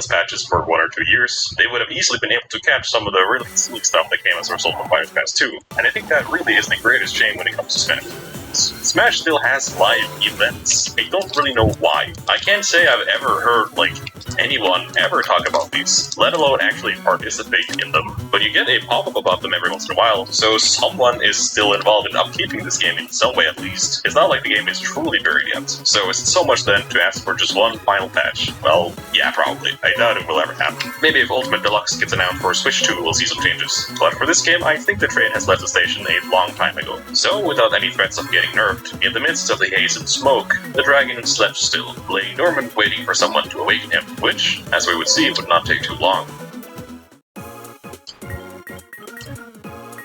patches for 1 or 2 years, they would have easily been able to catch some of the really silly stuff that came as a result of Fighters Pass 2, and I think that really is the greatest shame when it comes to Smash. Smash still has live events. I don't really know why. I can't say I've ever heard, anyone ever talk about these, let alone actually participate in them. But you get a pop-up about them every once in a while, so someone is still involved in upkeeping this game in some way at least. It's not like the game is truly buried yet. So is it so much then to ask for just one final patch? Well, yeah, probably. I doubt it will ever happen. Maybe if Ultimate Deluxe gets announced for Switch 2, we'll see some changes. But for this game, I think the train has left the station a long time ago. So, without any threats of getting nerfed, in the midst of the haze and smoke, the dragon slept still, laying dormant waiting for someone to awaken him, which, as we would see, would not take too long.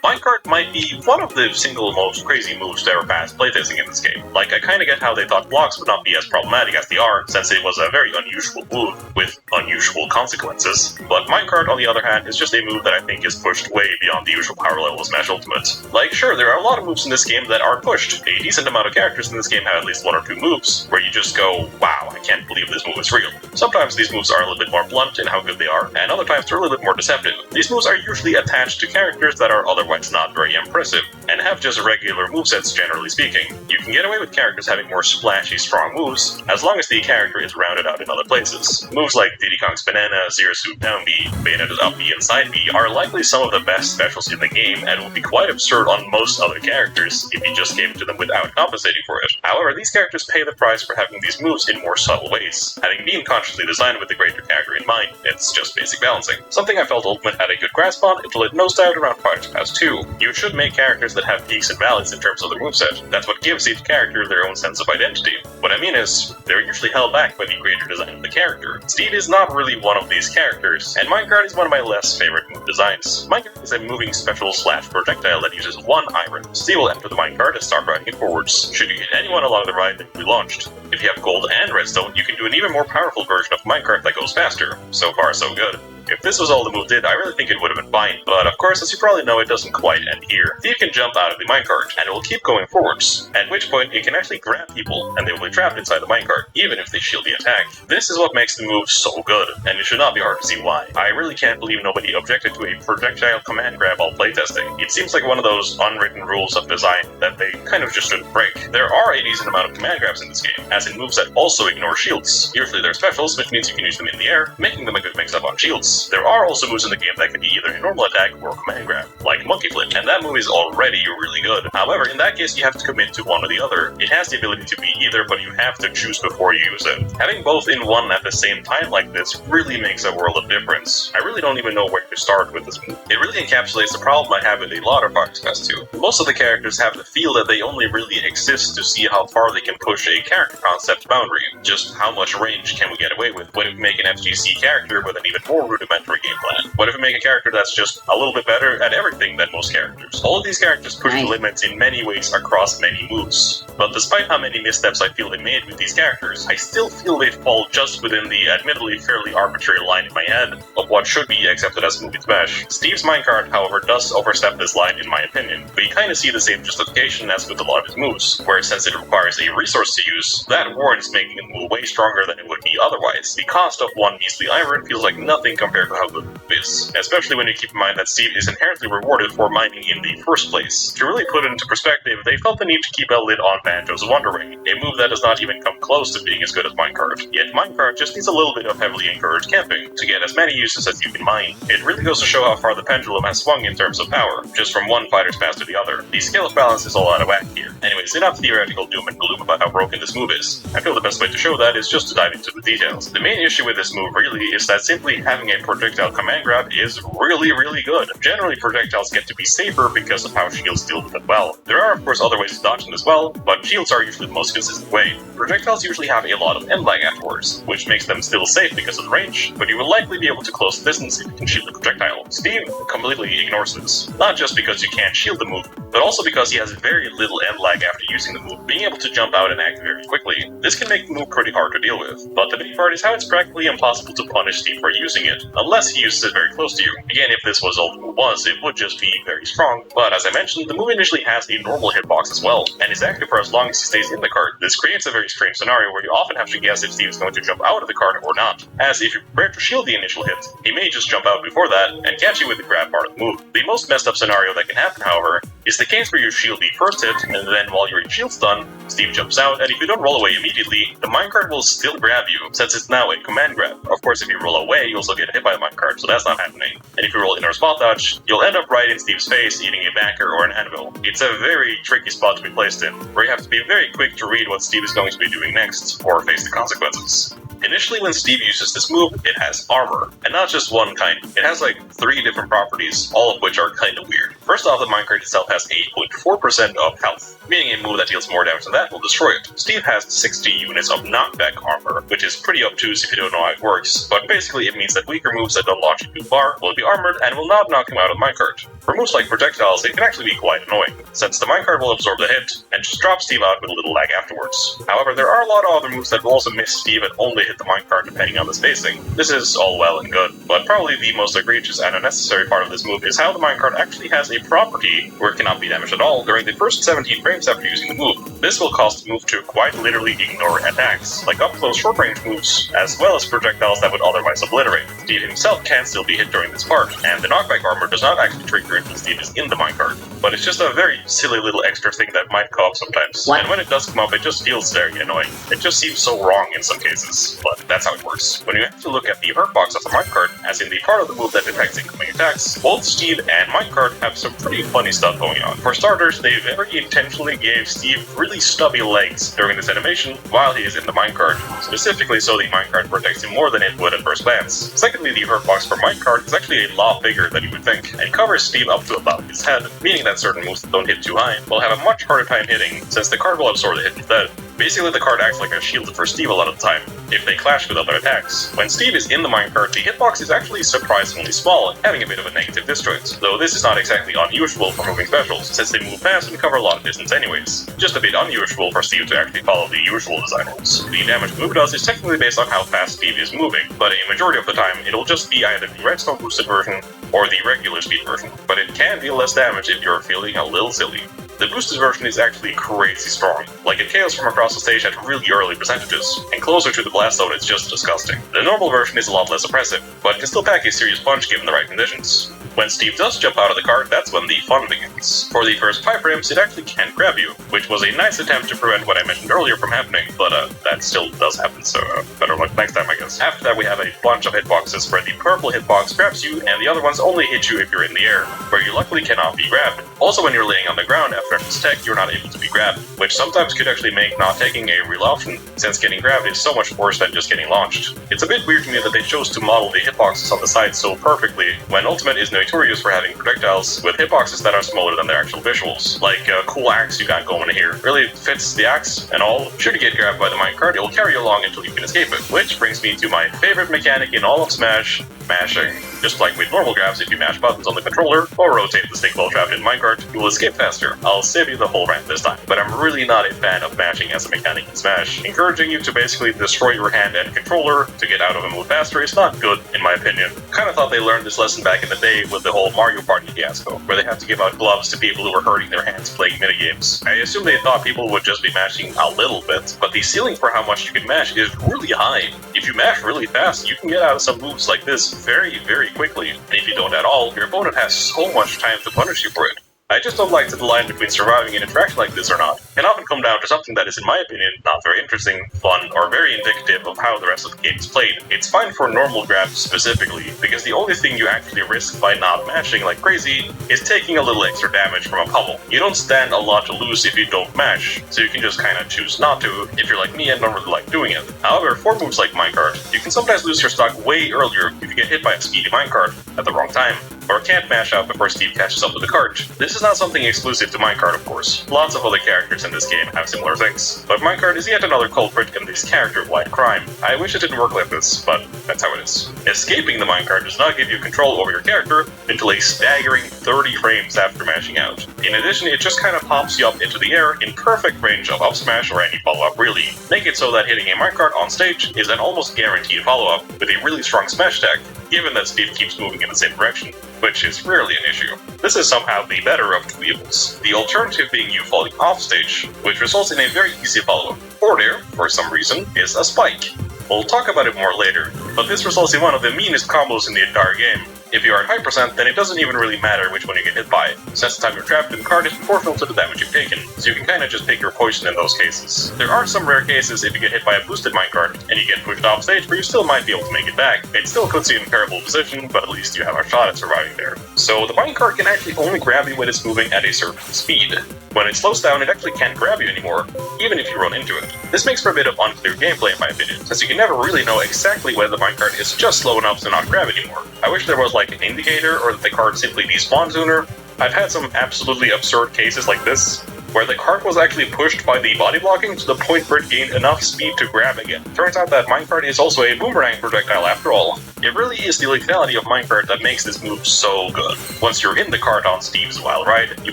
Minecart might be one of the single most crazy moves to ever pass playtesting in this game. I kinda get how they thought blocks would not be as problematic as they are, since it was a very unusual move with unusual consequences. But Minecart, on the other hand, is just a move that I think is pushed way beyond the usual power level of Smash Ultimate. Sure, there are a lot of moves in this game that are pushed. A decent amount of characters in this game have at least 1 or 2 moves, where you just go, wow, I can't believe this move is real. Sometimes these moves are a little bit more blunt in how good they are, and other times they're a little bit more deceptive. These moves are usually attached to characters that are otherwise not very impressive, and have just regular movesets generally speaking. You can get away with characters having more splashy, strong moves, as long as the character is rounded out in other places. Moves like Diddy Kong's Banana, Zero Suit Down B, Bayonetta's Up B, and Side B are likely some of the best specials in the game, and would be quite absurd on most other characters if you just gave it to them without compensating for it. However, these characters pay the price for having these moves in more subtle ways. Having been consciously designed with the greater character in mind, it's just basic balancing. Something I felt Ultimate had a good grasp on until it nosedived around Fighters Pass 2. You should make characters that have peaks and valleys in terms of their moveset. That's what gives each character their own sense of identity. What I mean is, they're usually held back by the greater design of the character. Steve is not really one of these characters, and Minecart is one of my less favorite move designs. Minecart is a moving special / projectile that uses 1 iron. Steve will enter the minecart and start riding it forwards. Should you hit anyone along the ride, they will be launched. If you have gold and redstone, you can do an even more powerful version of minecart that goes faster. So far, so good. If this was all the move did, I really think it would have been fine, but of course, as you probably know, it doesn't quite end here. Steve can jump out of the minecart, and it will keep going forwards, at which point it can actually grab people, and they will be trapped inside the minecart, even if they shield the attack. This is what makes the move so good, and it should not be hard to see why. I really can't believe nobody objected to a projectile command grab while playtesting. It seems like one of those unwritten rules of design that they kind of just shouldn't break. There are a decent amount of command grabs in this game, as in moves that also ignore shields. Usually they're specials, which means you can use them in the air, making them a good mix-up on shields. There are also moves in the game that can be either a normal attack or a command grab, like Monkey Flip, and that move is already really good. However, in that case you have to commit to one or the other. It has the ability to be either, but you have to choose before you use it. Having both in one at the same time like this really makes a world of difference. I really don't even know where to start with this move. It really encapsulates the problem I have with a lot of Fighters Pass 2. Most of the characters have the feel that they only really exist to see how far they can push a character concept boundary. Just how much range can we get away with? What if we make an FGC character with an even more rudimentary game plan? What if we make a character that's just a little bit better at everything than most characters? All of these characters push the limits in many ways across many moves. But despite how many missteps I feel they made with these characters, I still feel they fall just within the admittedly fairly arbitrary line in my head of what should be accepted as movie Smash. Steve's minecart, however, does overstep this line in my opinion, but you kinda see the same justification as with a lot of his moves, where since it requires a resource to use, that warrants making the move way stronger than it would be otherwise. The cost of 1 measly iron feels like nothing compared to how good the move is, especially when you keep in mind that Steve is inherently rewarded for mining in the first place. To really put it into perspective, they felt the need to keep a lid on Banjo's Wonder Ring, a move that does not even come close to being as good as Minecart. Yet Minecart just needs a little bit of heavily encouraged camping to get as many uses as you can mine. It really goes to show how far the pendulum has swung in terms of power, just from one fighter's pass to the other. The scale of balance is all out of whack here. Anyways, enough theoretical doom and gloom about how broken this move is. I feel the best way to show that is just to dive into the details. The main issue with this move really is that simply having a projectile command grab is really good. Generally, projectiles get to be safer because of how shields deal with them well. There are of course other ways to dodge them as well, but shields are usually the most consistent way. Projectiles usually have a lot of end lag afterwards, which makes them still safe because of the range, but you will likely be able to close the distance if you can shield the projectile. Steve completely ignores this, not just because you can't shield the move, but also because he has very little end lag after using the move, being able to jump out and act very quickly. This can make the move pretty hard to deal with, but the big part is how it's practically impossible to punish Steve for using it, unless he uses it very close to you. Again, if this was all the move was, it would just be very strong, but as I mentioned, the move initially has a normal hitbox as well, and is active for as long as he stays in the cart. This creates a very extreme scenario where you often have to guess if Steve is going to jump out of the cart or not, as if you prepare to shield the initial hit, he may just jump out before that and catch you with the grab part of the move. The most messed up scenario that can happen, however, is the case where you shield the first hit, and then while your shield stun, Steve jumps out, and if you don't roll away immediately, the minecart will still grab you, since it's now a command grab. Of course, if you roll away, you also get hit by the minecart, so that's not happening. And if you roll inner spot dodge, you'll end up right in Steve's face, eating a backer or an anvil. It's a very tricky spot to be placed in, where you have to be very quick to read what Steve is going to be doing next, or face the consequences. Initially, when Steve uses this move, it has armor, and not just one kind. It has like 3 different properties, all of which are kinda weird. First off, the minecart itself has 8.4% of health, meaning a move that deals more damage than that will destroy it. Steve has 60 units of knockback armor, which is pretty obtuse if you don't know how it works, but basically it means that weaker moves that don't launch you too far will be armored and will not knock him out of the minecart. For moves like projectiles, it can actually be quite annoying, since the minecart will absorb the hit and just drop Steve out with a little lag afterwards. However, there are a lot of other moves that will also miss Steve and only hit the minecart depending on the spacing. This is all well and good, but probably the most egregious and unnecessary part of this move is how the minecart actually has a property where it cannot be damaged at all during the first 17 frames after using the move. This will cause the move to quite literally ignore attacks, like up-close short-range moves, as well as projectiles that would otherwise obliterate. Steve himself can still be hit during this part, and the knockback armor does not actually trigger until Steve is in the minecart. But it's just a very silly little extra thing that might come up sometimes. What? And when it does come up, it just feels very annoying. It just seems so wrong in some cases, but that's how it works. When you actually look at the hurt box of the minecart, as in the part of the move that detects incoming attacks, both Steve and minecart have some pretty funny stuff going on. For starters, they very intentionally gave Steve really stubby legs during this animation while he is in the minecart, specifically so the minecart protects him more than it would at first glance. Secondly, the hurt box for minecart is actually a lot bigger than you would think, and covers Steve up to about his head, meaning that certain moves that don't hit too high will have a much harder time hitting, since the card will absorb the hit instead. Basically, the card acts like a shield for Steve a lot of the time, if they clash with other attacks. When Steve is in the minecart, the hitbox is actually surprisingly small, having a bit of a negative disjoint, though this is not exactly unusual for moving specials, since they move fast and cover a lot of distance anyways. Just a bit unusual for Steve to actually follow the usual design rules. The damage the move does is technically based on how fast Steve is moving, but a majority of the time it'll just be either the redstone boosted version or the regular speed version, but it can deal less damage if you're feeling a little silly. The boosted version is actually crazy strong, like it KOs from across the stage at really early percentages, and closer to the blast zone it's just disgusting. The normal version is a lot less oppressive, but can still pack a serious punch given the right conditions. When Steve does jump out of the cart, that's when the fun begins. For the first 5 frames, it actually can't grab you, which was a nice attempt to prevent what I mentioned earlier from happening, but that still does happen, so better luck next time I guess. After that we have a bunch of hitboxes where the purple hitbox grabs you, and the other ones only hit you if you're in the air, where you luckily cannot be grabbed. Also when you're laying on the ground after this tech, you're not able to be grabbed, which sometimes could actually make not taking a real option, since getting grabbed is so much worse than just getting launched. It's a bit weird to me that they chose to model the hitboxes on the side so perfectly, when Ultimate is notorious for having projectiles with hitboxes that are smaller than their actual visuals. Like a cool axe you got going here. Really fits the axe and all. Should you get grabbed by the minecart, it will carry you along until you can escape it. Which brings me to my favorite mechanic in all of Smash, mashing. Just like with normal grabs, if you mash buttons on the controller or rotate the stick while trapped in minecart, you will escape faster. I'll save you the whole rant this time, but I'm really not a fan of mashing as a mechanic in Smash. Encouraging you to basically destroy your hand and controller to get out of a move faster is not good, in my opinion. Kinda thought they learned this lesson back in the day with the whole Mario Party fiasco, where they had to give out gloves to people who were hurting their hands playing minigames. I assume they thought people would just be mashing a little bit, but the ceiling for how much you can mash is really high. If you mash really fast, you can get out of some moves like this very, very quickly, and if you don't at all, your opponent has so much time to punish you for it. I just don't like that the line between surviving an interaction like this or not can often come down to something that is, in my opinion, not very interesting, fun, or very indicative of how the rest of the game is played. It's fine for normal grabs specifically, because the only thing you actually risk by not mashing like crazy is taking a little extra damage from a pummel. You don't stand a lot to lose if you don't mash, so you can just kinda choose not to if you're like me and don't really like doing it. However, for moves like minecart, you can sometimes lose your stock way earlier if you get hit by a speedy minecart at the wrong time, or can't mash out before Steve catches up with the cart. This is not something exclusive to minecart, of course. Lots of other characters in this game have similar things, but minecart is yet another culprit in this character-wide crime. I wish it didn't work like this, but that's how it is. Escaping the minecart does not give you control over your character until a staggering 30 frames after mashing out. In addition, it just kinda pops you up into the air in perfect range of up smash or any follow-up really. Make it so that hitting a minecart on stage is an almost guaranteed follow-up with a really strong smash tech, given that Steve keeps moving in the same direction, which is rarely an issue. This is somehow the better of two evils, the alternative being you falling off stage, which results in a very easy follow-up. Or there, for some reason, is a spike. We'll talk about it more later, but this results in one of the meanest combos in the entire game. If you are at high percent, then it doesn't even really matter which one you get hit by, since the time you're trapped in the card is proportional to the damage you've taken, so you can kinda just pick your poison in those cases. There are some rare cases if you get hit by a boosted minecart, and you get pushed off stage where you still might be able to make it back. It still puts you in a terrible position, but at least you have a shot at surviving there. So the minecart can actually only grab you when it's moving at a certain speed. When it slows down, it actually can't grab you anymore, even if you run into it. This makes for a bit of unclear gameplay in my opinion, since you can never really know exactly whether the minecart is just slow enough to not grab anymore. I wish there was like an indicator, or that the cart simply despawned sooner. I've had some absolutely absurd cases like this, where the cart was actually pushed by the body blocking to the point where it gained enough speed to grab again. Turns out that minecart is also a boomerang projectile after all. It really is the lethality of minecart that makes this move so good. Once you're in the cart on Steve's wild ride, you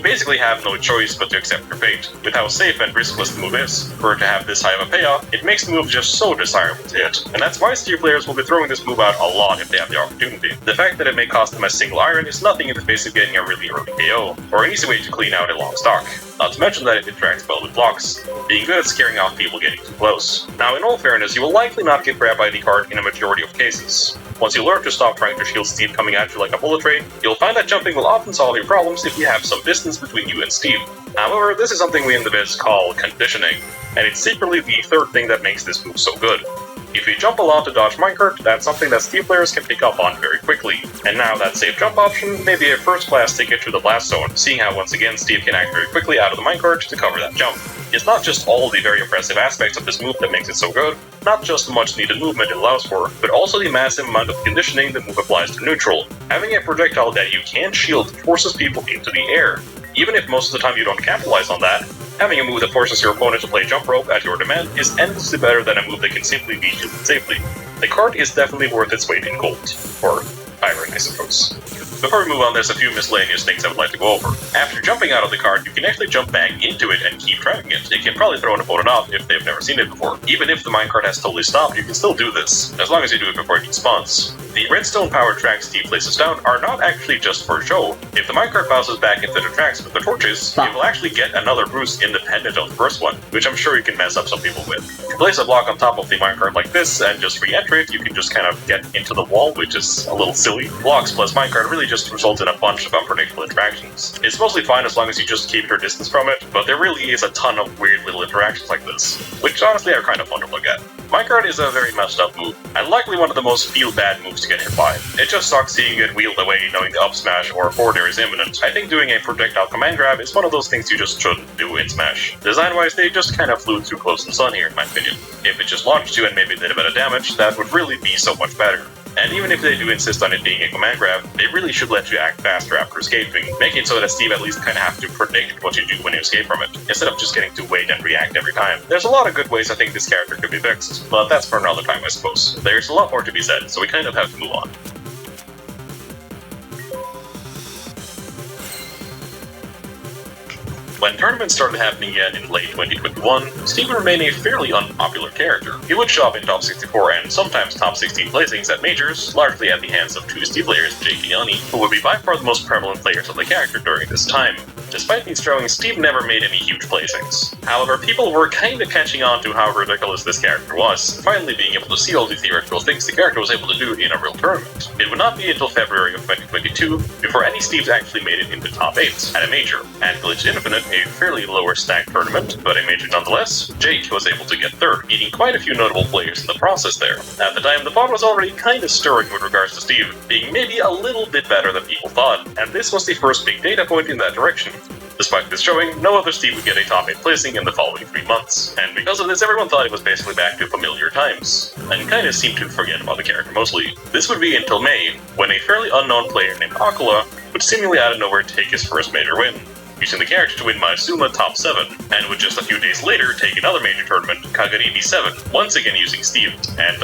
basically have no choice but to accept your fate. With how safe and riskless the move is, for it to have this high of a payoff, it makes the move just so desirable to hit. And that's why Steve players will be throwing this move out a lot if they have the opportunity. The fact that it may cost them a single iron is nothing in the face of getting a really early KO, or an easy way to clean out a long stock. Not to mention that it interacts well with blocks, being good at scaring off people getting too close. Now in all fairness, you will likely not get grabbed by the cart in a majority of cases. Once you learn to stop trying to shield Steve coming at you like a bullet train, you'll find that jumping will often solve your problems if you have some distance between you and Steve. However, this is something we in the biz call conditioning, and it's secretly the third thing that makes this move so good. If you jump a lot to dodge minecart, that's something that Steve players can pick up on very quickly. And now that safe jump option may be a first class ticket to the blast zone, seeing how once again Steve can act very quickly out of the minecart to cover that jump. It's not just all the very impressive aspects of this move that makes it so good, not just the much needed movement it allows for, but also the massive amount of conditioning the move applies to neutral. Having a projectile that you can't shield forces people into the air. Even if most of the time you don't capitalize on that, having a move that forces your opponent to play jump rope at your demand is endlessly better than a move that can simply be shielded safely. The cart is definitely worth its weight in gold. Or iron, I suppose. Before we move on, there's a few miscellaneous things I would like to go over. After jumping out of the cart, you can actually jump back into it and keep driving it. It can probably throw an opponent off if they've never seen it before. Even if the minecart has totally stopped, you can still do this, as long as you do it before it despawns. The redstone-powered tracks Steve places down are not actually just for show. If the minecart bounces back into the tracks with the torches, you will actually get another boost independent of the first one, which I'm sure you can mess up some people with. If you place a block on top of the minecart like this and just re-enter it, you can just kind of get into the wall, which is a little silly. Blocks plus minecart really just result in a bunch of unpredictable interactions. It's mostly fine as long as you just keep your distance from it, but there really is a ton of weird little interactions like this, which honestly are kind of fun to look at. Minecart is a very messed up move, and likely one of the most feel-bad moves to get hit by. It just sucks seeing it wheeled away knowing the up smash or forward air is imminent. I think doing a projectile command grab is one of those things you just shouldn't do in Smash. Design-wise, they just kind of flew too close to the sun here in my opinion. If it just launched you and maybe did a bit of damage, that would really be so much better. And even if they do insist on it being a command grab, they really should let you act faster after escaping, making it so that Steve at least kind of has to predict what you do when you escape from it, instead of just getting to wait and react every time. There's a lot of good ways I think this character could be fixed, but that's for another time I suppose. There's a lot more to be said, so we kind of have to move on. When tournaments started happening again in late 2021, Steve would remain a fairly unpopular character. He would show up in top 64 and sometimes top 16 placings at majors, largely at the hands of two Steve players, Jake and Yanni, who would be by far the most prevalent players of the character during this time. Despite these showings, Steve never made any huge placings. However, people were kinda catching on to how ridiculous this character was, finally being able to see all the theoretical things the character was able to do in a real tournament. It would not be until February of 2022 before any Steves actually made it into top 8 at a major. At Glitch Infinite, a fairly lower stacked tournament, but a major nonetheless, Jake was able to get third, beating quite a few notable players in the process there. At the time, the pod was already kinda stirring with regards to Steve, being maybe a little bit better than people thought, and this was the first big data point in that direction. Despite this showing, no other Steve would get a top 8 placing in the following 3 months, and because of this everyone thought it was basically back to familiar times, and kinda seemed to forget about the character mostly. This would be until May, when a fairly unknown player named Akula would seemingly out of nowhere take his first major win, using the character to win Maizuma top 7, and would just a few days later take another major tournament, Kagaribi 7, once again using Steve and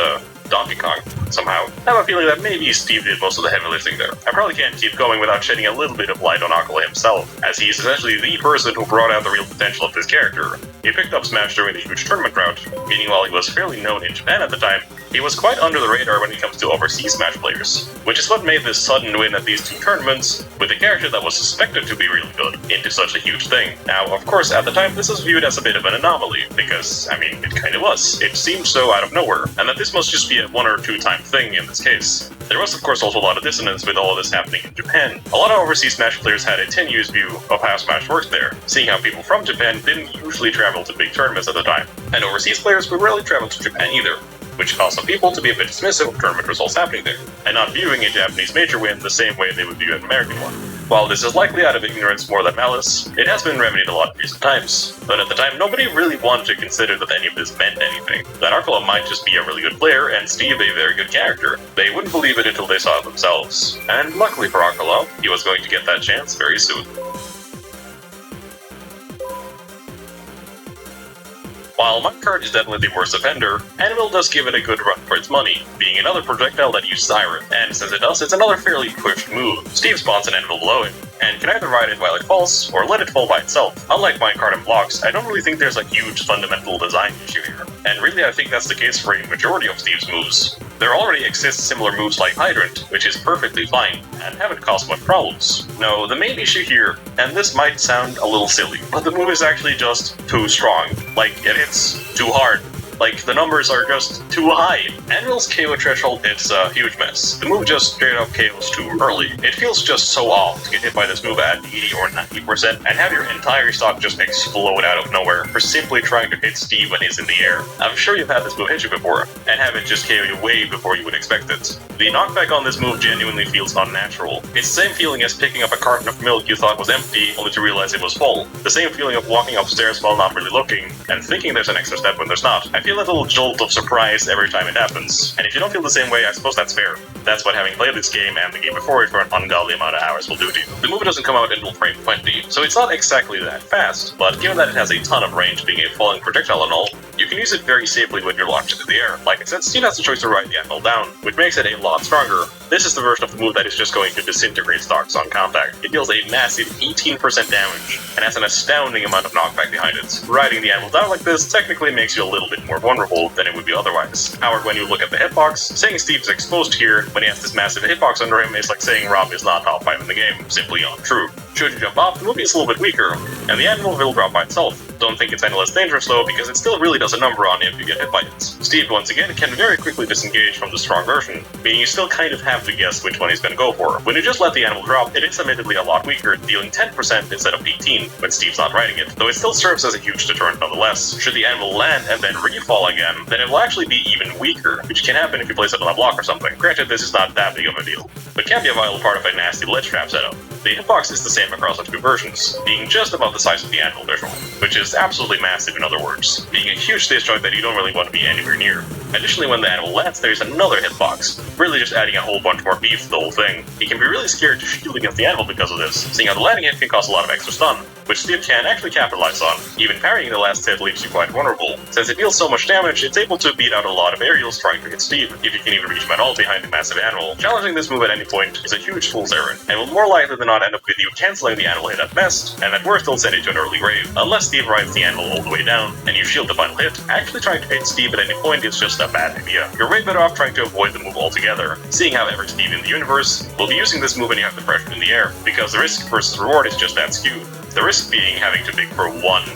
Donkey Kong. somehow. I have a feeling that maybe Steve did most of the heavy lifting there. I probably can't keep going without shedding a little bit of light on Akala himself, as he is essentially the person who brought out the real potential of this character. He picked up Smash during the huge tournament route, meaning while he was fairly known in Japan at the time, he was quite under the radar when it comes to overseas Smash players, which is what made this sudden win at these two tournaments, with a character that was suspected to be really good, into such a huge thing. Now, of course, at the time this was viewed as a bit of an anomaly, because, I mean, it kinda was. It seemed so out of nowhere, and that this must just be a 1 or 2 time thing in this case. There was of course also a lot of dissonance with all of this happening in Japan. A lot of overseas Smash players had a tenuous view of how Smash worked there, seeing how people from Japan didn't usually travel to big tournaments at the time, and overseas players would rarely travel to Japan either, which caused some people to be a bit dismissive of tournament results happening there, and not viewing a Japanese major win the same way they would view an American one. While this is likely out of ignorance more than malice, it has been remedied a lot in recent times, but at the time nobody really wanted to consider that any of this meant anything, that Akala might just be a really good player and Steve a very good character. They wouldn't believe it until they saw it themselves, and luckily for Akala, he was going to get that chance very soon. While Minecart is definitely the worst offender, Anvil does give it a good run for its money, being another projectile that uses iron, and since it does, it's another fairly pushed move. Steve spawns an Anvil below it, and can either ride it while it falls, or let it fall by itself. Unlike Minecart and blocks, I don't really think there's a huge fundamental design issue here, and really I think that's the case for a majority of Steve's moves. There already exist similar moves like Hydrant, which is perfectly fine, and haven't caused much problems. No, the main issue here, and this might sound a little silly, but the move is actually just too strong. Like, it hits too hard. Like, the numbers are just too high. Anvil's KO threshold is a huge mess. The move just straight up KOs too early. It feels just so off to get hit by this move at 80 or 90% and have your entire stock just explode out of nowhere for simply trying to hit Steve when he's in the air. I'm sure you've had this move hit you before, and have it just KO you way before you would expect it. The knockback on this move genuinely feels unnatural. It's the same feeling as picking up a carton of milk you thought was empty only to realize it was full. The same feeling of walking upstairs while not really looking, and thinking there's an extra step when there's not. I feel a little jolt of surprise every time it happens, and if you don't feel the same way, I suppose that's fair. That's what having played this game and the game before it for an ungodly amount of hours will do to you. The movie doesn't come out until frame 20, so it's not exactly that fast, but given that it has a ton of range being a falling projectile and all, you can use it very safely when you're launched into the air. Like I said, Steve has the choice to ride the anvil down, which makes it a lot stronger. This is the version of the move that is just going to disintegrate stocks on contact. It deals a massive 18% damage, and has an astounding amount of knockback behind it. Riding the anvil down like this technically makes you a little bit more vulnerable than it would be otherwise. However, when you look at the hitbox, saying Steve's exposed here when he has this massive hitbox under him is like saying Rob is not top 5 in the game, simply untrue. Should you jump off, the movie is a little bit weaker, and the anvil will drop by itself. Don't think it's any less dangerous though, because it still really does a number on you if you get hit by it. Steve, once again, can very quickly disengage from the strong version, meaning you still kind of have to guess which one he's gonna go for. When you just let the anvil drop, it is admittedly a lot weaker, dealing 10% instead of 18 when Steve's not riding it, though it still serves as a huge deterrent nonetheless. Should the anvil land and then refall again, then it will actually be even weaker, which can happen if you place it on a block or something. Granted, this is not that big of a deal, but can be a vital part of a nasty ledge trap setup. The hitbox is the same across the two versions, being just about the size of the anvil threshold, which is absolutely massive in other words, being a huge disjoint that you don't really want to be anywhere near. Additionally, when the anvil lands, there's another hitbox, really just adding a whole bunch more beef to the whole thing. You can be really scared to shield against the anvil because of this, seeing how the landing hit can cause a lot of extra stun, which Steve can actually capitalize on. Even parrying the last hit leaves you quite vulnerable. Since it deals so much damage, it's able to beat out a lot of aerials trying to hit Steve, if you can even reach him at all behind the massive anvil. Challenging this move at any point is a huge fool's errand, and will more likely than not end up with you cancelling the anvil hit at best, and at worst it'll send you to an early grave. Unless Steve rides the anvil all the way down, and you shield the final hit, actually trying to hit Steve at any point is just a bad idea. You're way better off trying to avoid the move altogether, seeing how every Steve in the universe will be using this move when you have the pressure in the air, because the risk versus reward is just that skewed. The risk being having to dig for one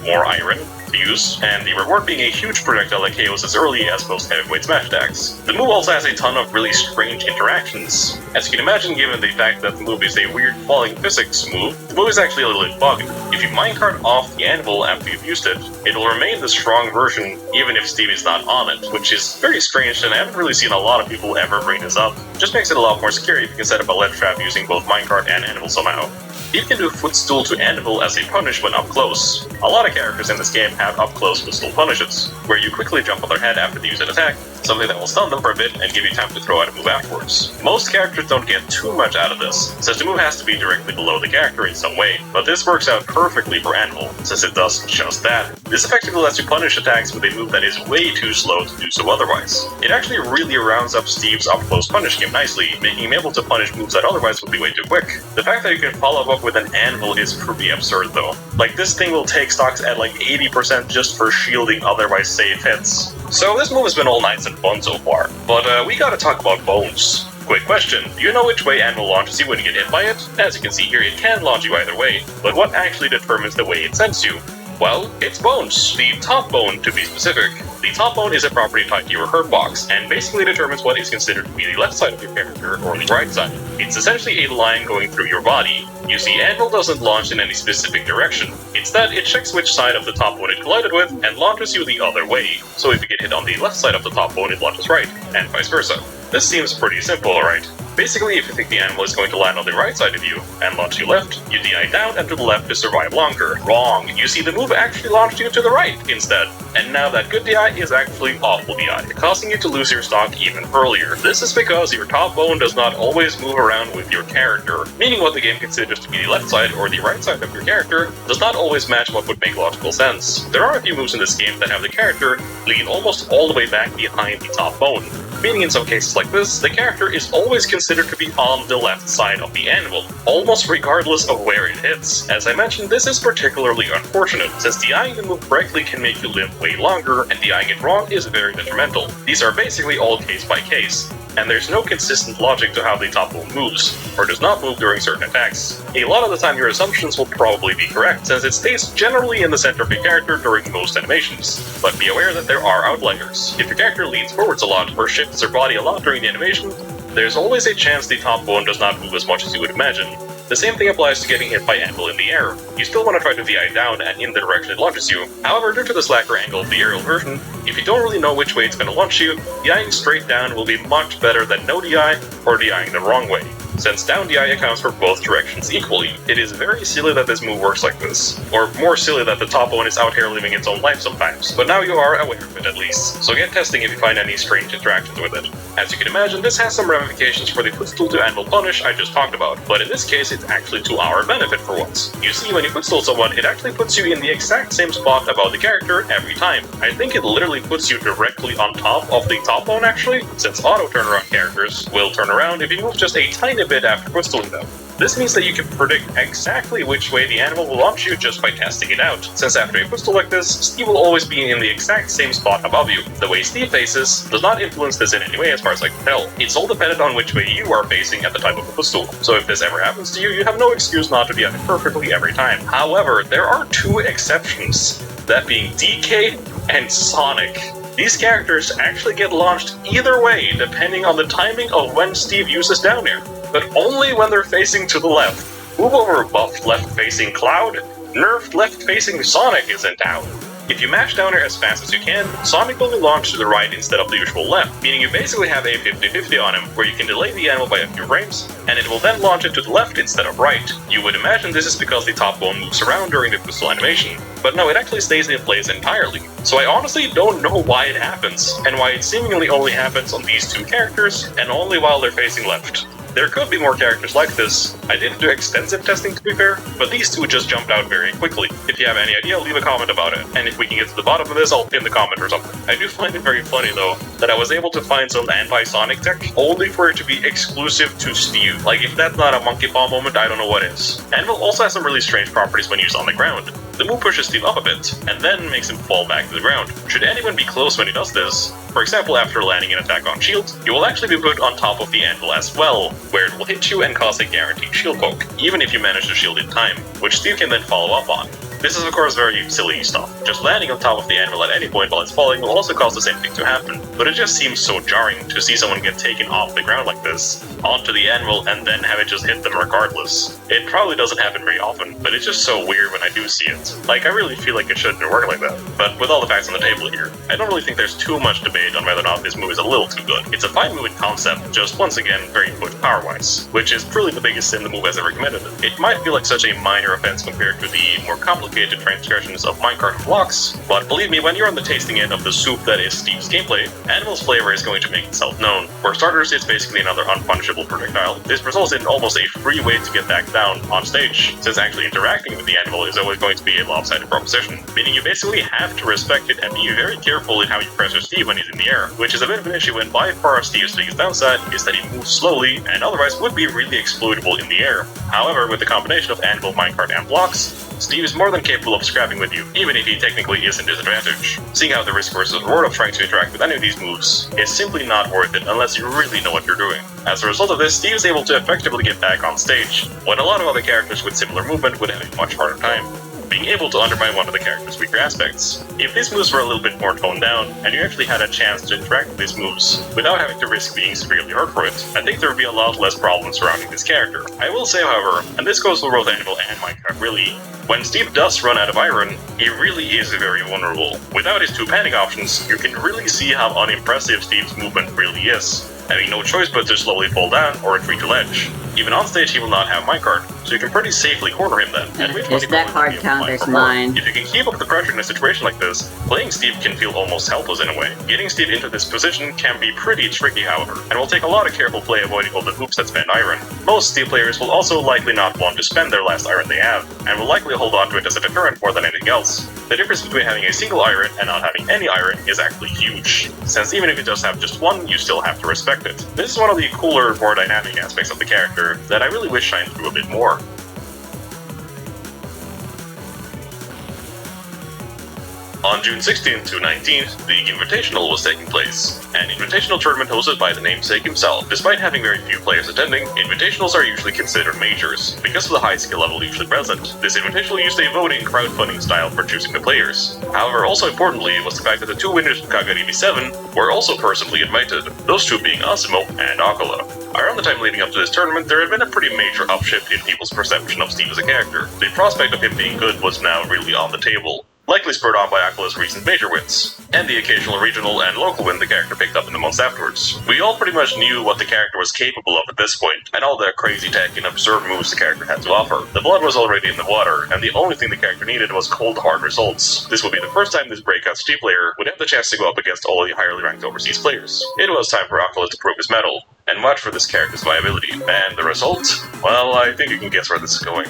more iron to use, and the reward being a huge projectile that KOs as early as most heavyweight smash attacks. The move also has a ton of really strange interactions. As you can imagine, given the fact that the move is a weird falling physics move, the move is actually a little bit bugged. If you minecart off the anvil after you've used it, it'll remain the strong version even if Steve is not on it, which is very strange, and I haven't really seen a lot of people ever bring this up. Just makes it a lot more scary if you can set up a ledge trap using both minecart and anvil somehow. Steve can do footstool to anvil as a punish when up close. A lot of characters in this game have up close footstool punishes, where you quickly jump on their head after they use an attack, something that will stun them for a bit and give you time to throw out a move afterwards. Most characters don't get too much out of this, since the move has to be directly below the character in some way, but this works out perfectly for anvil, since it does just that. This effectively lets you punish attacks with a move that is way too slow to do so otherwise. It actually really rounds up Steve's up-close punish game nicely, making him able to punish moves that otherwise would be way too quick. The fact that you can follow up with an anvil is pretty absurd though. Like, this thing will take stocks at like 80% just for shielding otherwise safe hits. So this move has been all nice and fun so far, but we gotta talk about bones. Quick question, do you know which way anvil launches you when you get hit by it? As you can see here, it can launch you either way, but what actually determines the way it sends you? Well, it's bones, the top bone to be specific. The top bone is a property tied to your hurt box, and basically determines what is considered to be the left side of your character, or the right side. It's essentially a line going through your body. You see, anvil doesn't launch in any specific direction. Instead, it checks which side of the top bone it collided with, and launches you the other way. So if you get hit on the left side of the top bone, it launches right, and vice versa. This seems pretty simple, right? Basically, if you think the anvil is going to land on the right side of you, and launch you left, you DI down and to the left to survive longer. Wrong! You see, the move actually launched you to the right instead. And now that good DI is actually awful DI, causing you to lose your stock even earlier. This is because your top bone does not always move around with your character, meaning what the game considers to be the left side or the right side of your character does not always match what would make logical sense. There are a few moves in this game that have the character lean almost all the way back behind the top bone, meaning in some cases like this, the character is always considered to be on the left side of the anvil, almost regardless of where it hits. As I mentioned, this is particularly unfortunate, since DIing the move correctly can make you live way longer, and DIing it wrong is very detrimental. These are basically all case by case, and there's no consistent logic to how the top bone moves, or does not move during certain attacks. A lot of the time your assumptions will probably be correct, since it stays generally in the center of your character during most animations, but be aware that there are outliers. If your character leans forwards a lot, or shifts their body a lot during the animation, there's always a chance the top bone does not move as much as you would imagine. The same thing applies to getting hit by anvil in the air. You still want to try to DI down and in the direction it launches you. However, due to the slacker angle of the aerial version, if you don't really know which way it's going to launch you, DIing straight down will be much better than no DI or DIing the wrong way, since down DI accounts for both directions equally. It is very silly that this move works like this, or more silly that the top bone is out here living its own life sometimes, but now you are aware of it at least, so get testing if you find any strange interactions with it. As you can imagine, this has some ramifications for the footstool to anvil punish I just talked about, but in this case it's actually to our benefit for once. You see, when you footstool someone, it actually puts you in the exact same spot above the character every time. I think it literally puts you directly on top of the top bone actually, since auto turnaround characters will turn around if you move just a tiny bit after footstooling them. This means that you can predict exactly which way the anvil will launch you just by testing it out, since after a footstool like this, Steve will always be in the exact same spot above you. The way Steve faces does not influence this in any way as far as I can tell. It's all dependent on which way you are facing at the time of the footstool, so if this ever happens to you, you have no excuse not to be at it perfectly every time. However, there are two exceptions, that being DK and Sonic. These characters actually get launched either way depending on the timing of when Steve uses down air, but only when they're facing to the left. Move over buffed left-facing Cloud, nerfed left-facing Sonic is in town. If you mash down air as fast as you can, Sonic will be launched to the right instead of the usual left, meaning you basically have a 50-50 on him, where you can delay the anvil by a few frames, and it will then launch it to the left instead of right. You would imagine this is because the top bone moves around during the footstool animation, but no, it actually stays in place entirely. So I honestly don't know why it happens, and why it seemingly only happens on these two characters, and only while they're facing left. There could be more characters like this. I didn't do extensive testing to be fair, but these two just jumped out very quickly. If you have any idea, leave a comment about it, and if we can get to the bottom of this, I'll pin the comment or something. I do find it very funny though, that I was able to find some anti-Sonic tech, only for it to be exclusive to Steve. Like, if that's not a monkey paw moment, I don't know what is. Anvil also has some really strange properties when used on the ground. The move pushes Steve up a bit, and then makes him fall back to the ground. Should anyone be close when he does this, for example after landing an attack on shield, you will actually be put on top of the anvil as well, where it will hit you and cause a guaranteed shield poke, even if you manage to shield in time, which Steve can then follow up on. This is of course very silly stuff. Just landing on top of the anvil at any point while it's falling will also cause the same thing to happen, but it just seems so jarring to see someone get taken off the ground like this, onto the anvil, and then have it just hit them regardless. It probably doesn't happen very often, but it's just so weird when I do see it. Like, I really feel like it shouldn't work like that. But with all the facts on the table here, I don't really think there's too much debate on whether or not this move is a little too good. It's a fine move in concept, just once again very good power-wise, which is truly the biggest sin the move has ever committed. It might feel like such a minor offense compared to the more complicated transgressions of minecart and blocks, but believe me, when you're on the tasting end of the soup that is Steve's gameplay, Anvil's flavor is going to make itself known. For starters, it's basically another unpunishable projectile. This results in almost a free way to get back down on stage, since actually interacting with the Anvil is always going to be a lopsided proposition, meaning you basically have to respect it and be very careful in how you pressure Steve when he's in the air, which is a bit of an issue when by far Steve's biggest downside is that he moves slowly and otherwise would be really exploitable in the air. However, with the combination of Anvil, minecart, and blocks, Steve is more than capable of scrapping with you, even if he technically is in disadvantage. Seeing how the risk versus reward of trying to interact with any of these moves is simply not worth it unless you really know what you're doing. As a result of this, Steve is able to effectively get back on stage, when a lot of other characters with similar movement would have a much harder time, being able to undermine one of the character's weaker aspects. If these moves were a little bit more toned down, and you actually had a chance to interact with these moves without having to risk being severely hurt for it, I think there would be a lot less problems surrounding this character. I will say, however, and this goes for both Anvil and minecart really, when Steve does run out of iron, he really is very vulnerable. Without his two panic options, you can really see how unimpressive Steve's movement really is, having no choice but to slowly fall down or retreat to ledge. Even on stage, he will not have minecart, so you can pretty safely corner him then. And Is that hard counters mine? If you can keep up the pressure in a situation like this, playing Steve can feel almost helpless in a way. Getting Steve into this position can be pretty tricky, however, and will take a lot of careful play avoiding all the hoops that spend iron. Most Steve players will also likely not want to spend their last iron they have, and will likely hold on to it as a deterrent more than anything else. The difference between having a single iron and not having any iron is actually huge, since even if you just have just one, you still have to respect it. This is one of the cooler, more dynamic aspects of the character that I really wish shined through a bit more. On June 16th to 19th, the Invitational was taking place, an invitational tournament hosted by the namesake himself. Despite having very few players attending, invitationals are usually considered majors. Because of the high skill level usually present, this invitational used a voting crowdfunding style for choosing the players. However, also importantly was the fact that the two winners of Kagaribi 7 were also personally invited, those two being Asimo and Akala. Around the time leading up to this tournament, there had been a pretty major upshift in people's perception of Steve as a character. The prospect of him being good was now really on the table, likely spurred on by Akala's recent major wins, and the occasional regional and local win the character picked up in the months afterwards. We all pretty much knew what the character was capable of at this point, and all the crazy tech and absurd moves the character had to offer. The blood was already in the water, and the only thing the character needed was cold hard results. This would be the first time this breakout Steve player would have the chance to go up against all the highly ranked overseas players. It was time for Akala to prove his mettle, and watch for this character's viability. And the result? Well, I think you can guess where this is going.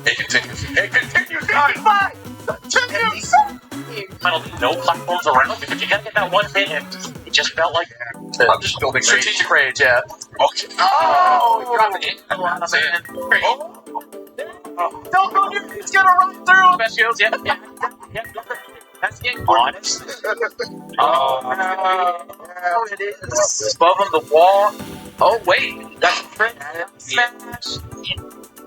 It continues. It continues! God! Continues! No platforms around because you gotta get that one hit and it just felt like I'm just building strategic rage, yeah. Okay. oh, you dropped it. Don't go near, it's gonna run through! Best shields, yeah. That's getting honest. Oh, it is. Above on the wall. Oh, wait. That's a trick. Smash.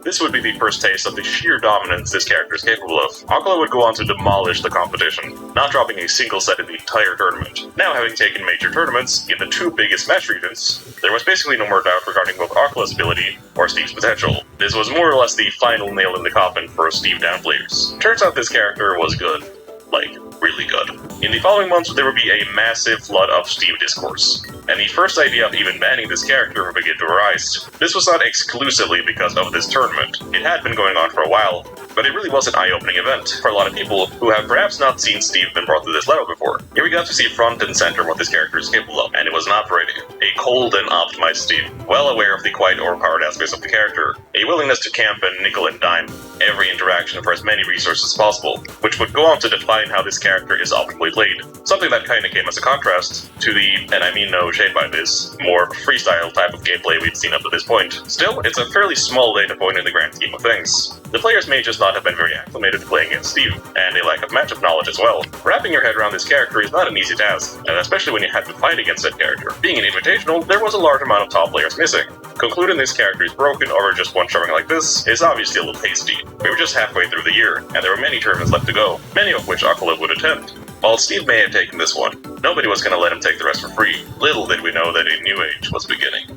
This would be the first taste of the sheer dominance this character is capable of. Akala would go on to demolish the competition, not dropping a single set in the entire tournament. Now having taken major tournaments in the two biggest match regions, there was basically no more doubt regarding both Akala's ability or Steve's potential. This was more or less the final nail in the coffin for Steve down players. Turns out this character was good. Like, really good. In the following months, there would be a massive flood of Steve discourse, and the first idea of even banning this character would begin to arise. This was not exclusively because of this tournament. It had been going on for a while, but it really was an eye-opening event for a lot of people who have perhaps not seen Steve been brought to this level before. Here we got to see front and center what this character is capable of, and it was not pretty. A cold and optimized Steve, well aware of the quite overpowered aspects of the character, a willingness to camp and nickel and dime every interaction for as many resources as possible, which would go on to define how this character is optimally played. Something that kinda came as a contrast to the, and I mean no shade by this, more freestyle type of gameplay we'd seen up to this point. Still, it's a fairly small data point in the grand scheme of things. The players may just not have been very acclimated to playing against Steve, and a lack of matchup knowledge as well. Wrapping your head around this character is not an easy task, and especially when you had to fight against that character. Being an invitational, there was a large amount of top players missing. Concluding this character is broken over just one showing like this is obviously a little hasty. We were just halfway through the year, and there were many tournaments left to go, many of which Aquila would attend. While Steve may have taken this one, nobody was going to let him take the rest for free. Little did we know that a new age was beginning.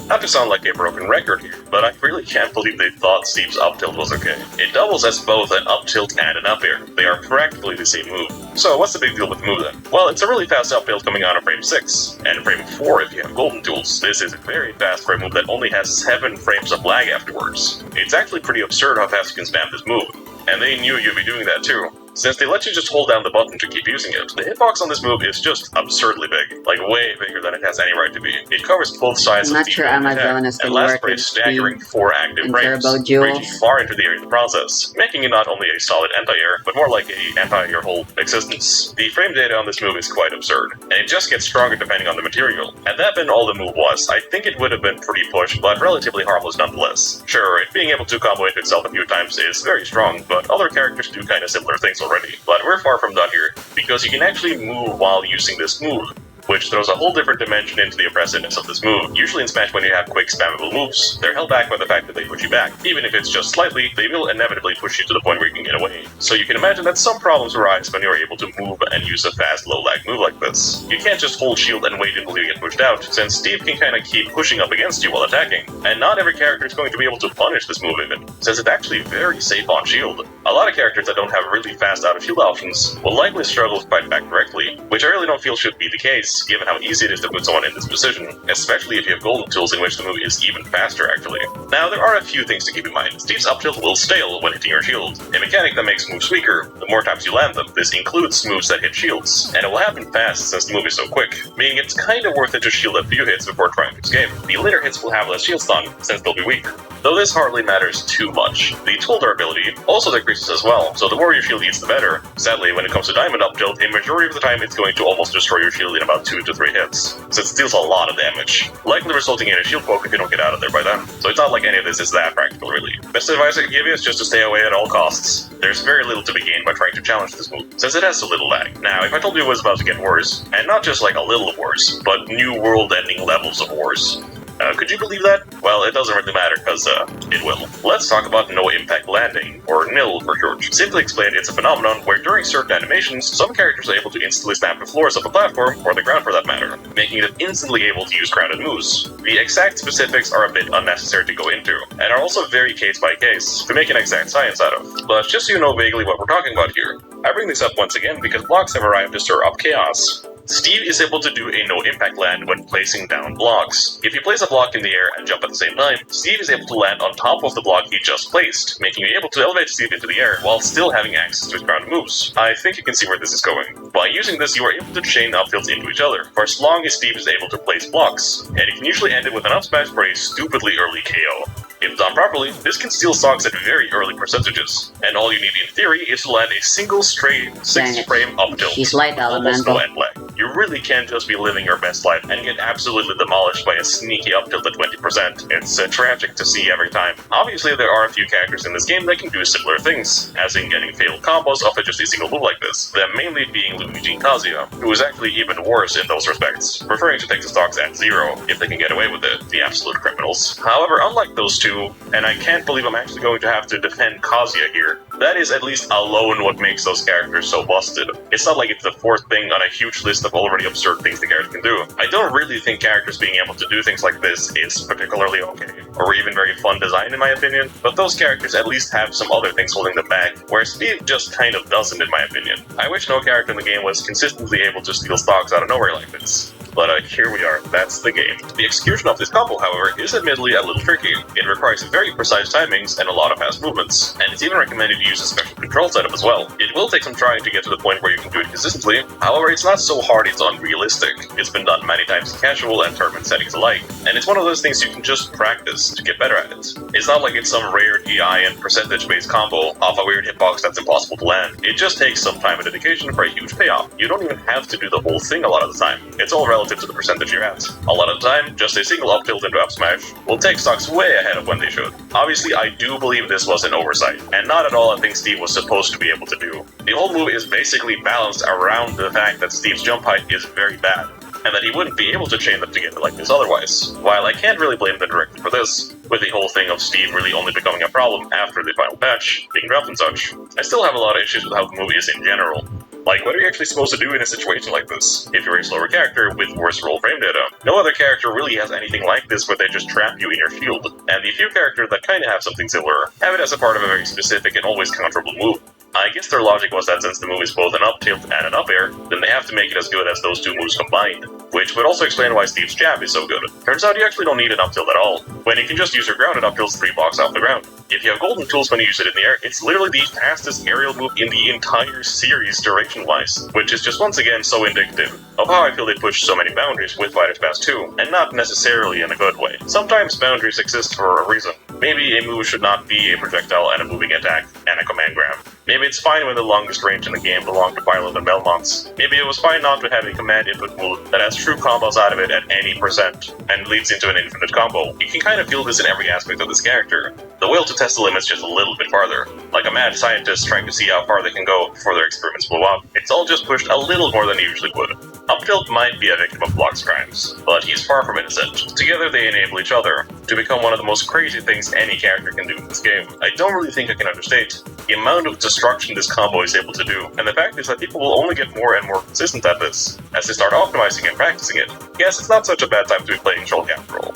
Not to sound like a broken record here, but I really can't believe they thought Steve's up tilt was okay. It doubles as both an up tilt and an up air. They are practically the same move. So what's the big deal with the move then? Well, it's a really fast up tilt coming out of frame 6, and frame 4 if you have golden tools. This is a very fast frame move that only has 7 frames of lag afterwards. It's actually pretty absurd how fast you can spam this move, and they knew you'd be doing that too, since they let you just hold down the button to keep using it. The hitbox on this move is just absurdly big, like way bigger than it has any right to be. It covers both sides I'm of not the sure attack, Amazon is and going to lasts work for a with staggering Steve 4 active and frames, Turbo Duels. reaching far into the air in the process, making it not only a solid anti-air, but more like a anti-air whole existence. The frame data on this move is quite absurd, and it just gets stronger depending on the material. Had that been all the move was, I think it would have been pretty pushed, but relatively harmless nonetheless. Sure, it being able to combo into itself a few times is very strong, but other characters do kinda similar things already. But we're far from done here, because you can actually move while using this move, which throws a whole different dimension into the oppressiveness of this move. Usually in Smash when you have quick spammable moves, they're held back by the fact that they push you back. Even if it's just slightly, they will inevitably push you to the point where you can get away. So you can imagine that some problems arise when you're able to move and use a fast low lag move like this. You can't just hold shield and wait until you get pushed out, since Steve can kinda keep pushing up against you while attacking. And not every character is going to be able to punish this move even, since it's actually very safe on shield. A lot of characters that don't have really fast out of shield options will likely struggle to fight back directly, which I really don't feel should be the case, given how easy it is to put someone in this position, especially if you have golden tools in which the move is even faster actually. Now there are a few things to keep in mind. Steve's up tilt will stale when hitting your shield, a mechanic that makes moves weaker the more times you land them. This includes moves that hit shields, and it will happen fast since the move is so quick, meaning it's kinda worth it to shield a few hits before trying to escape. The later hits will have less shield stun, since they'll be weaker. Though this hardly matters too much. The tool durability also decreases as well, so the more your shield eats the better. Sadly, when it comes to diamond up tilt, a majority of the time it's going to almost destroy your shield in about 2 to 3 hits, since it deals a lot of damage, likely resulting in a shield poke if you don't get out of there by then. So it's not like any of this is that practical really. Best advice I can give you is just to stay away at all costs. There's very little to be gained by trying to challenge this move, since it has so little lag. Now, if I told you it was about to get worse, and not just like a little worse, but new world-ending levels of worse, could you believe that? Well, it doesn't really matter, because, it will. Let's talk about no-impact landing, or NIL for short. Simply explained, it's a phenomenon where during certain animations, some characters are able to instantly stamp the floors of a platform, or the ground for that matter, making them instantly able to use grounded moves. The exact specifics are a bit unnecessary to go into, and are also very case by case, to make an exact science out of. But just so you know vaguely what we're talking about here, I bring this up once again because blocks have arrived to stir up chaos. Steve is able to do a no-impact land when placing down blocks. If you place a block in the air and jump at the same time, Steve is able to land on top of the block he just placed, making you able to elevate Steve into the air while still having access to his ground moves. I think you can see where this is going. By using this, you are able to chain up tilts into each other, for as long as Steve is able to place blocks, and it can usually end it with an up smash for a stupidly early KO. If done properly, this can steal stocks at very early percentages, and all you need in theory is to land a single straight 6-frame up tilt. He's light Almost elemental. no end lag. You really can't just be living your best life and get absolutely demolished by a sneaky up tilt at 20%. It's tragic to see every time. Obviously, there are a few characters in this game that can do similar things, as in getting failed combos off of just a single move like this, them mainly being Luigi and Kazuya, who is actually even worse in those respects, preferring to take the stocks at 0 if they can get away with it, the absolute criminals. However, unlike those two, and I can't believe I'm actually going to have to defend Kazuya here, that is at least alone what makes those characters so busted. It's not like it's the 4th thing on a huge list of already absurd things the character can do. I don't really think characters being able to do things like this is particularly okay, or even very fun design in my opinion, but those characters at least have some other things holding them back, where Steve just kind of doesn't in my opinion. I wish no character in the game was consistently able to steal stocks out of nowhere like this. But here we are, that's the game. The execution of this combo, however, is admittedly a little tricky. It requires very precise timings and a lot of fast movements, and it's even recommended to use a special control setup as well. It will take some trying to get to the point where you can do it consistently, however it's not so hard it's unrealistic. It's been done many times in casual and tournament settings alike, and it's one of those things you can just practice to get better at it. It's not like it's some rare DI and percentage-based combo off a weird hitbox that's impossible to land. It just takes some time and dedication for a huge payoff. You don't even have to do the whole thing a lot of the time. It's all relative relative to the percentage you're at. A lot of the time, just a single up tilt into up smash will take stocks way ahead of when they should. Obviously, I do believe this was an oversight, and not at all a thing Steve was supposed to be able to do. The whole move is basically balanced around the fact that Steve's jump height is very bad, and that he wouldn't be able to chain them together like this otherwise. While I can't really blame the director for this, with the whole thing of Steve really only becoming a problem after the final patch, being dropped and such, I still have a lot of issues with how the movie is in general. Like, what are you actually supposed to do in a situation like this, if you're a slower character with worse roll frame data? No other character really has anything like this where they just trap you in your shield, and the few characters that kinda have something similar have it as a part of a very specific and always counterable move. I guess their logic was that since the move is both an up tilt and an up air, then they have to make it as good as those two moves combined. Which would also explain why Steve's jab is so good. Turns out you actually don't need an up tilt at all, when you can just use your grounded up tilts 3 blocks off the ground. If you have golden tools when you use it in the air, it's literally the fastest aerial move in the entire series duration-wise, which is just once again so indicative of how I feel they push so many boundaries with Fighters Pass 2, and not necessarily in a good way. Sometimes boundaries exist for a reason. Maybe a move should not be a projectile and a moving attack and a command grab. Maybe it's fine when the longest range in the game belonged to Pilot and Belmonts. Maybe it was fine not to have a command input move that has true combos out of it at any percent, and leads into an infinite combo. You can kind of feel this in every aspect of this character. The will to test the limits just a little bit farther. Like a mad scientist trying to see how far they can go before their experiments blow up. It's all just pushed a little more than he usually would. Up tilt might be a victim of Block's crimes, but he's far from innocent. Together they enable each other to become one of the most crazy things any character can do in this game. I don't really think I can understate the amount of destruction this combo is able to do, and the fact is that people will only get more and more consistent at this as they start optimizing and practicing it. Yes, it's not such a bad time to be playing Troll Captain Roll.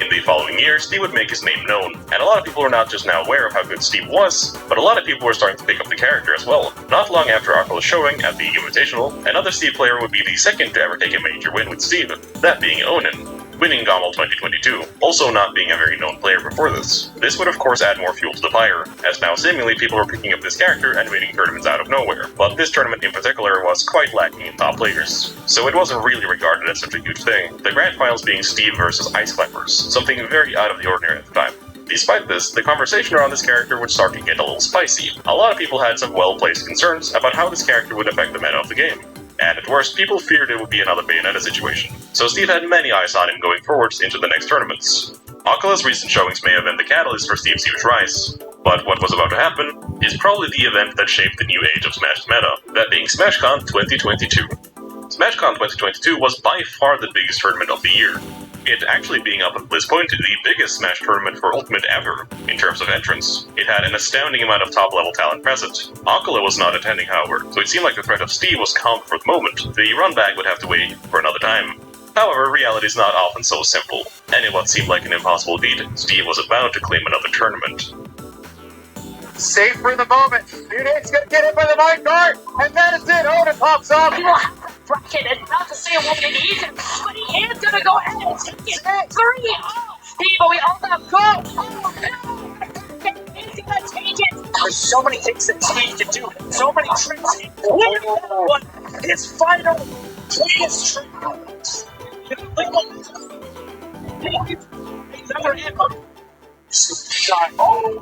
In the following year, Steve would make his name known, and a lot of people were not just now aware of how good Steve was, but a lot of people were starting to pick up the character as well. Not long after Akula's showing at the Invitational, another Steve player would be the second to ever take a major win with Steve, that being Onin, winning Gommel 2022, also not being a very known player before this. This would of course add more fuel to the fire, as now seemingly people were picking up this character and winning tournaments out of nowhere, but this tournament in particular was quite lacking in top players, so it wasn't really regarded as such a huge thing, the grand finals being Steve versus Ice Climbers, something very out of the ordinary at the time. Despite this, the conversation around this character would start to get a little spicy. A lot of people had some well-placed concerns about how this character would affect the meta of the game. And at worst, people feared it would be another Bayonetta situation. So Steve had many eyes on him going forwards into the next tournaments. Akula's recent showings may have been the catalyst for Steve's huge rise, but what was about to happen is probably the event that shaped the new age of Smash meta, that being SmashCon 2022. SmashCon 2022 was by far the biggest tournament of the year, it actually being up at this point the biggest Smash tournament for Ultimate ever, in terms of entrants. It had an astounding amount of top-level talent present. Akula was not attending, however, so it seemed like the threat of Steve was calmed for the moment. The run back would have to wait for another time. However, reality is not often so simple, and in what seemed like an impossible feat, Steve was about to claim another tournament. Safe for the moment. Dude's gonna get hit by the minecart, and that is it. Owen pops off. He will have to crack it, and not to say it won't be easy, but he is gonna go ahead and take it. 3! Oh, Steve, we all have go. Oh, no. He's gonna take it. There's so many things that Steve can do, so many tricks. Look at that one. His final biggest trick. Another ammo. Shot. Oh,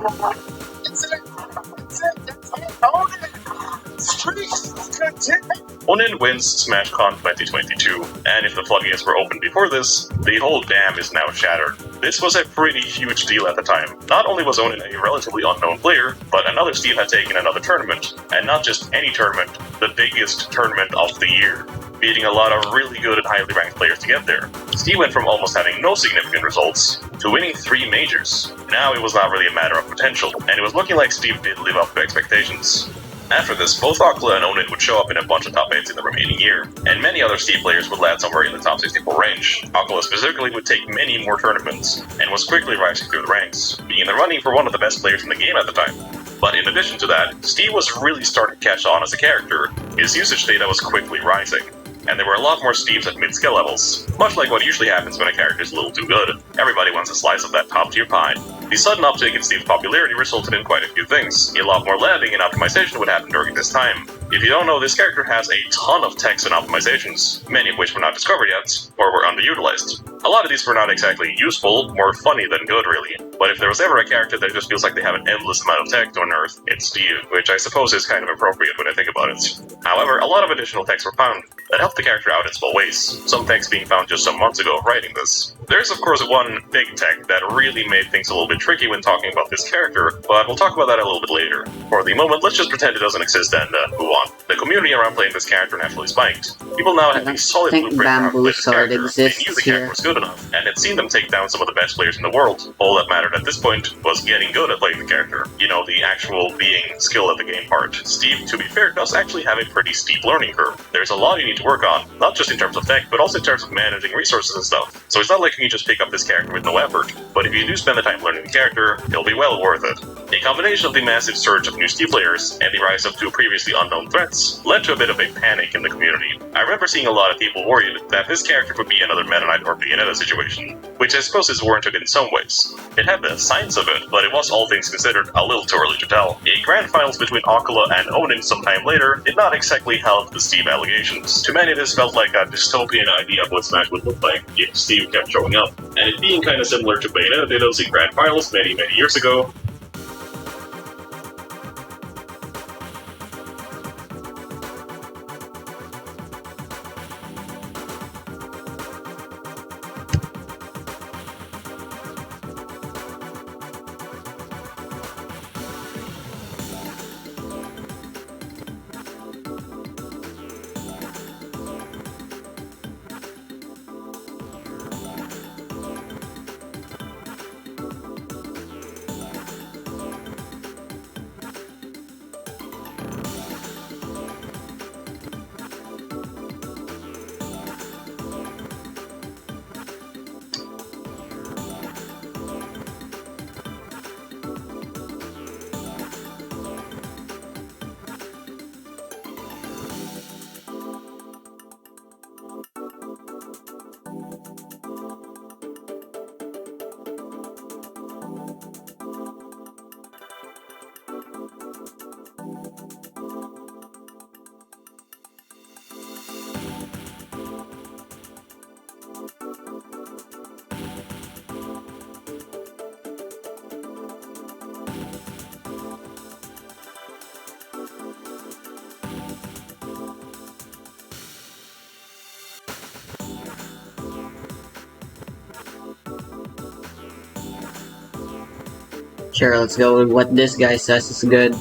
Onin wins SmashCon 2022, and if the floodgates were open before this, the whole dam is now shattered. This was a pretty huge deal at the time. Not only was Onin a relatively unknown player, but another Steve had taken another tournament, and not just any tournament, the biggest tournament of the year, beating a lot of really good and highly ranked players to get there. Steve went from almost having no significant results to winning 3 majors. Now it was not really a matter of potential, and it was looking like Steve did live up to expectations. After this, both Akula and Onin would show up in a bunch of top 8s in the remaining year, and many other Steve players would land somewhere in the top 64 range. Akula specifically would take many more tournaments, and was quickly rising through the ranks, being in the running for one of the best players in the game at the time. But in addition to that, Steve was really starting to catch on as a character. His usage data was quickly rising, and there were a lot more Steves at mid-skill levels. Much like what usually happens when a character is a little too good, everybody wants a slice of that top-tier pie. The sudden uptick in Steve's popularity resulted in quite a few things. A lot more landing and optimization would happen during this time. If you don't know, this character has a ton of text and optimizations, many of which were not discovered yet, or were underutilized. A lot of these were not exactly useful, more funny than good really, but if there was ever a character that just feels like they have an endless amount of text to unearth, it's Steve, which I suppose is kind of appropriate when I think about it. However, a lot of additional texts were found that helped the character out in small ways, some text being found just some months ago of writing this. There's of course one big tech that really made things a little bit tricky when talking about this character, but we'll talk about that a little bit later. For the moment, let's just pretend it doesn't exist and move on. The community around playing this character naturally spiked. People now have a solid blueprint for how to play this character. They knew the character was good enough, and had seen them take down some of the best players in the world. All that mattered at this point was getting good at playing the character. You know, the actual being skilled at the game part. Steve, to be fair, does actually have a pretty steep learning curve. There's a lot you need to work on, not just in terms of tech, but also in terms of managing resources and stuff. So it's not like you can just pick up this character with no effort, but if you do spend the time learning the character, it'll be well worth it. A combination of the massive surge of new Steve players and the rise of two previously unknown threats led to a bit of a panic in the community. I remember seeing a lot of people worried that this character would be another Meta Knight or Bayonetta situation, which I suppose is warranted in some ways. It had the signs of it, but it was all things considered a little too early to tell. A grand finals between Akula and Onin sometime later did not exactly help the Steve allegations. To many this felt like a dystopian idea of what Smash would look like if Steve kept showing up, and it being kinda similar to Bayonetta did those in grand finals many years ago. Sure, let's go with what this guy says is good.